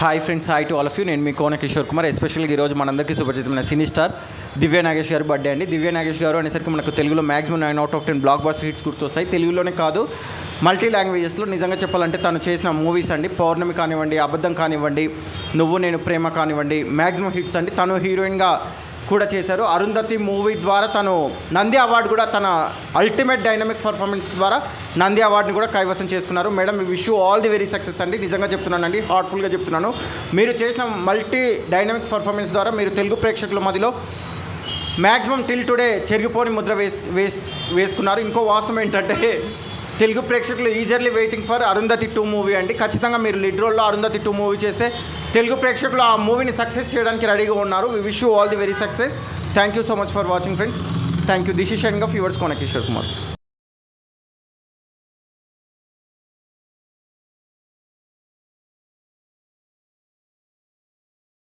Hi friends, hi to all of you. నేను మీ కోన కిషోర్ కుమార్. ఎస్పెషల్గా ఈరోజు మనందరికీ సుపరిచితమైన సినీ స్టార్ దివ్య నాగేష్ గారు బర్త్డే అండి. దివ్య నాగేష్ గారు అనేసరికి మనకు తెలుగులో మ్యాక్సిమం 9/10 బ్లాక్ బస్టర్ హిట్స్ గుర్తొస్తాయి. తెలుగులోనే కాదు, మల్టీ లాంగ్వేజెస్లో. నిజంగా చెప్పాలంటే తను చేసిన మూవీస్ అండి, పౌర్ణమి కానివ్వండి, అబద్ధం కానివ్వండి, నువ్వు నేను ప్రేమ కానివ్వండి, మ్యాక్సిమం హిట్స్ అండి. తను హీరోయిన్గా కూడా చేశారు. అరుంధతి మూవీ ద్వారా తను నంది అవార్డు కూడా, తన అల్టిమేట్ డైనమిక్ పర్ఫార్మెన్స్ ద్వారా నంది అవార్డుని కూడా కైవసం చేసుకున్నారు. Madam, we wish you all the very success అండి. నిజంగా చెప్తున్నానండి, హార్ట్ఫుల్గా చెప్తున్నాను. మీరు చేసిన మల్టీ డైనమిక్ పర్ఫార్మెన్స్ ద్వారా మీరు తెలుగు ప్రేక్షకుల మధ్యలో మ్యాక్సిమం టిల్ టుడే చెరిగిపోని ముద్ర వేసుకున్నారు. ఇంకో వాస్తవం ఏంటంటే, తెలుగు ప్రేక్షకులు ఈజర్లీ వెయిటింగ్ ఫర్ అరుంధతి 2 మూవీ అండి. ఖచ్చితంగా మీరు లీడ్ రోల్లో అరుంధతి 2 మూవీ చేస్తే తెలుగు ప్రేక్షకులు ఆ మూవీని సక్సెస్ చేయడానికి రెడీగా ఉన్నారు. We wish you all the very success. Thank you so much for watching friends. Thank you. This is shining of yours Kona Kishore Kumar.